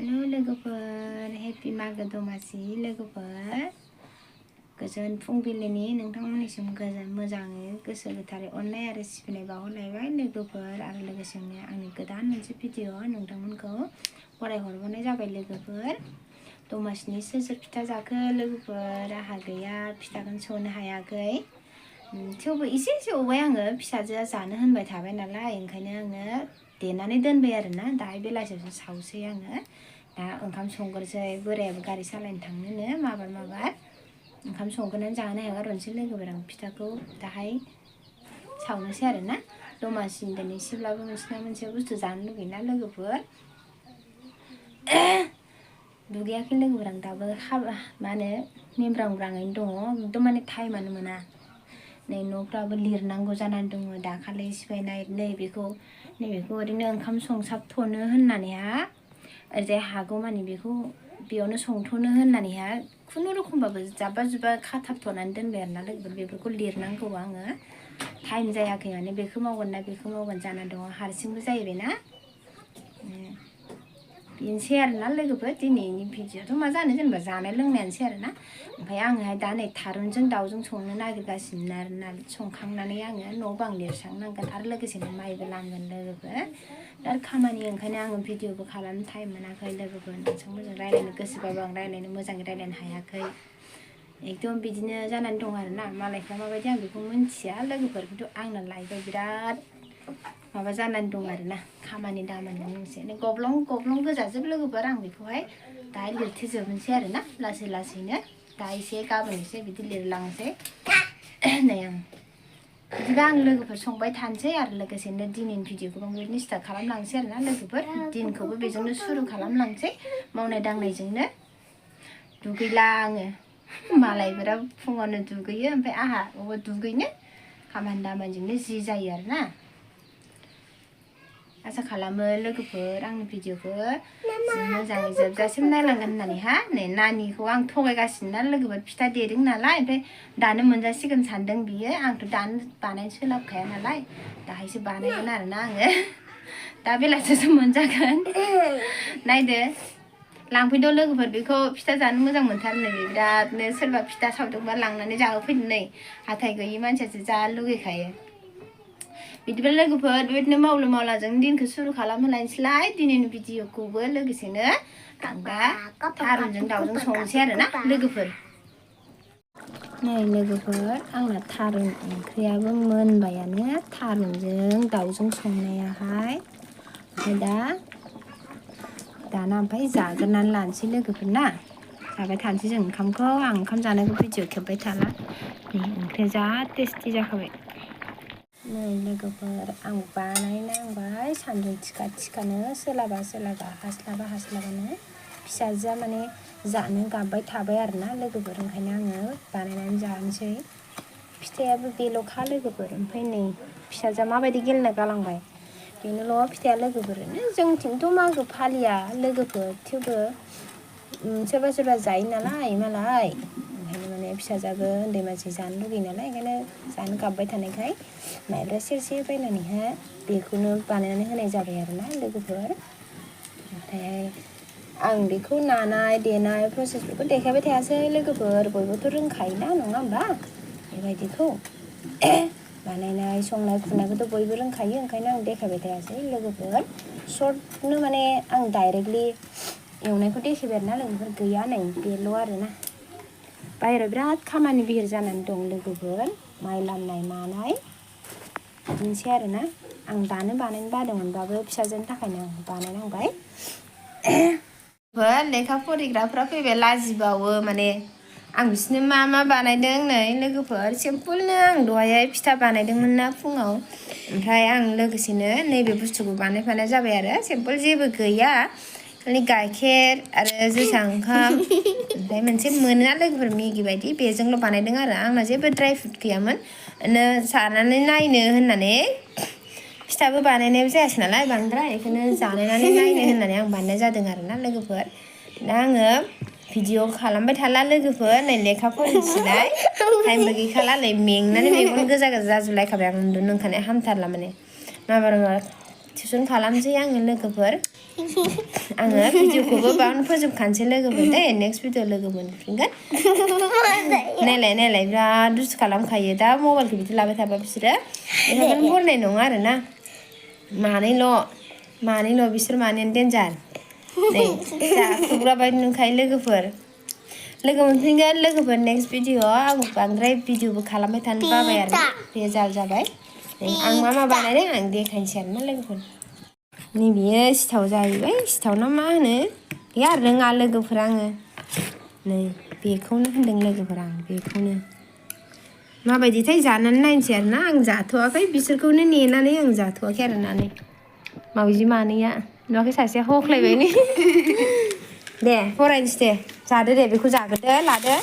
hello लोगोफोर happy मागो दमासि लोगोफोर गोजोन फुंबिलिनि नोंथांमोननिसिम गोजोन मोजाङै गोसो गोथारै अननाय आरो सिबिनाय बावहरलायबाय लोगोफोर आरो लोगोसेनो आंनि गोदान मोनसे भिडिअ नोंथांमोनखौ फरायहरबावनाय जाबाय लोगोफोर दमासिनि सोर सोर फिथा जाखो लोगोफोर आहा गैया फिथाखौनो सौनो हायाखै थेवबो एसे सौबाय आङो फिसाजोआ जानो होनबाय थाबाय नालाय ओंखायनो आङो देनानै दोनबाय आरोना दाहाय बेलासियावसो सावसै आङो दा ओंखाम संग्रोसै बोरायाबो गारि सालायनो थांनोनो माबार ओंखाम संग्रोनानै जानो हागारहरनोसै लोगोफोर आं फिथाखौ दाहाय सावनोसै आरोना दमासिनि दिन एसेब्लाबो मोनसेना मोनसे बुस्थु जानो लुगैयोना लोगोफोर दुगैयाखै लोगोफोर आं दाबो मा होनो मेंब्रांब्राङैनो दङ एकदम माने टाइमानो मोना नै न'फ्राबो लिरनांगौ जानानै दङ दाखालि सिफायनाय नैबेखौ ओरैनो ओंखाम संसाबथ'नो होननानैहा ओरैजाय हागौमानि बेखौ बेयावनो संथ'नो होननानैहा खुनुरुखुमबाबो जाब्बा जुब्बा खाथाबथ'नानै दोनबाय आरोना लोगोफोर बेफोरखौ लिरनांगौ आङो टाइम जायाखै माने बेखौ मावगोन ना बेखौ मावगोन जानानै दङ हारसिंबो जाहैबायना बेनोसै आरोना लोगोफोर दिनैनि भिडिअ'थ' मा जानो जेनेबा जानाय लोंनायानोसै आरोना ओमफ्राय आङोहाय दा नै थारुनजों दाउजों संनो नागिरगासिनो आरोना संखांनानै आङो न' बां लिरस्रांनांगोन आरो लोगोसेनो माइबो लांगोन लोगोफोर दा खामानि ओंखायनो आङो भिडिअ'बो खालामनो टाइम मोनाखै लोगोफोर नोंथांमोनजों रायज्लायनो गोसोबाबो आं रायज्लायनो मोजाङै रायज्लायनो हायाखै एकदम बिदिनो जानानै दं आरोना मालायफ्रा माबायदि आं बेखौ मिन्थिया लोगोफोर खिन्थु आंना लाइफआ बिराद माबा जानानै दं आरोना खामानि दामानि मोनसे गब्लं गब्लं गोजाजोब लोगोफोर आं बेखौहाय दाहाय लिरथेजोबनोसै आरोना लासै लासैनो दा एसे गाबोन एसे बिदि लिरलांसै नै आं बिदिबा आं लोगोफोर संबाय थानोसै आरो लोगोसेनो दिनैनि भिडिअ'खौ आं बिदिनो स्टार्ट खालामलांसै आरोना लोगोफोर दिनखौबो बेजोंनो सुरु खालामलांसै मावनाय दांनायजोंनो दुगैला आङो मालायफोरा फुङावनो दुगैयो ओमफ्राय आहा बबाव दुगैनो खामानि दामानिजोंनो जि जायो आरोना आसा खालामो लोगोफोर आंनि भिडिअ'खौ मोजाङै जोबजासिम नायलांगोन होननानैहा नै नानिखौ आं थगायगासिनो ना लोगोफोर फिथा देदों नालाय ओमफ्राय दानो मोनजासिगोन सानदों बियो आंथ' दानो बानायनो सोलाबखाया नालाय दाहायसो बानायगोन आरोना आङो दा बेलासियावसो मोनजागोन नायदो लांफैद' लोगोफोर बेखौ फिथा जानो मोजां मोनथारो नै बिरादनो सोरबा फिथा सावदोंबा लांनानै जाहोफैनो नै हाथाय गैयि मानसियासो जा लुगैखायो बिदिबा लोगोफोर बेबायदिनो मावलु मावलाजों दिनखौ सुरु खालामहोलायनोसैलाय दिनैनि भिडिअ'खौबो लोगोसेनो आं दा थारुनजों दाउजों संनोसै आरोना लोगोफोर नै लोगोफोर आंना थारुन ओंख्रियाबो मोनबायानो थारुनजों दाउजों संनायाहाय ओमफ्राय दाना ओमफ्राय जाग्रोनानै लानोसै लोगोफोर ना जाबाय थानोसै जों ओंखामखौ आं ओंखाम जानायखौ भिडिअ' खेबबाय थाला नै ओंख्रिया जा टेस्टि जाखाबाय नै लोगोफोर आं बानायनांबाय सान्दुं थिखानो सोलाबा हास्लाबानो फिसाजोआ माने जानो गाबबाय थाबाय आरोना लोगोफोर ओंखायनो आङो बानायनानै जानोसै फिथायाबो बेल'खा लोगोफोर ओमफ्राय नै फिसाजोआ माबायदि गेलेना गालांबाय बेनोल' फिथाया लोगोफोर जोंथिंथ' मागो फालिया लोगोफोर थेवबो सोरबा जायो नालाय मालाय ओंखायनो माने फिसाजोआबो उन्दै मानसि जानो लुगैयो नालाय ओंखायनो जानो गाबबाय थानायखाय माइब्रा सेरसे बायनानैहाय बेखौनो बानायनानै होनाय जाबाय आरोना लोगोफोर ओमफ्रायहाय आं बेखौ नानाय देनाय प्रसेसफोरखौ देखायबाय थायासै लोगोफोर बयबोथ' रोंखायोना नङा होमबा बेबायदिखौ बानायनाय संनाय खुरनायखौथ' बयबो रोंखायो ओंखायनो आं देखायबाय थायासै लोगोफोर सर्टनो माने आं डाइरेक्टलि एवनायखौ देखायबाय आरोना लोगोफोर गैया नै बेल' आरोना बाहेरायाव बिराद खामानि बिहिर जानानै दं लोगोफोर माइ लामनाय मानाय बिदिनोसै आरोना आं दानो बानायनो बादोंमोनबाबो फिसाजोनि थाखायनो आं बानायनांबाय लेखा फरायग्राफ्रा फैबाय लाजिबावो माने आं बिसोरनो मा बानायदों नै लोगोफोर सिम्पोलनो आं दहायहाय फिथा बानायदोंमोन ना फुङाव ओमफ्राय आं लोगोसेनो नैबे बुस्थुखौ बानायफानाय जाबाय आरो सिम्पोल जेबो गैया खालि गाइखेर आरो जोसा ओंखाम ओमफ्राय मोनसे मोना लोगोफोर मेगि बायदि बेजोंल' बानायदों आरो आंना जेबो ड्राइ फ्रुट गैयामोन सारनानै नायनो होननानै फिथाबो बानायनायबो जायासै नालाय बांद्राय बेखौनो जानायनानै नायनो होननानै आं बानायनाय जादों आरोना लोगोफोर दा आङो भिडिअ' खालामबाय थाला लोगोफोर नै लेखा फरायनोसैलाय टाइमबो गैखाला नै मेंनानै मेगन गोजा जाजुलायखाबाय आं उन्दुनो ओंखारनाया हामथारला माने माबा टिउसन खालामसै आङो लोगोफोर आङो भिडिअखौबो बावनो फोजोबखानोसै लोगोफोर दे नेक्स्ट भिडिअ लोगो मोनफिनगोन नायलाय बिराद दुस्थु खालामखायो दा मबाइलखौ बिदि लाबाय थाबा बिसोरो लेखाखौनो फरायनाय नङा आरोना मानैल' बिसोर मानैयानो देन्जार नै जाखुग्राबाय नुखायो लोगोफोर लोगो मोनफिनगोन लोगोफोर नेक्स्ट भिडिअआव आं बांद्राय भिडिअबो खालामबाय थानो बाबाय आरो बेजाल जाबाय आं मा बानायदों आं देखायनोसै आरोना लोगोफोर नै बियो सिथाव जाहैबाय सिथाव ना मा होनो गैया रोङा लोगोफोर आङो नै बेखौनो होनदों लोगोफोर आं बेखौनो माबायदिथाय जानानै नायनोसै आरोना आं जाथ'वाखै बिसोरखौनो नेनानै आं जाथ'वाखै आरोना नै मावजि मानैया नुवाखै सासेया हख्लायबाय नै दे फरायनोसै दे जादो दे बेखौ जाग्रोदो लादो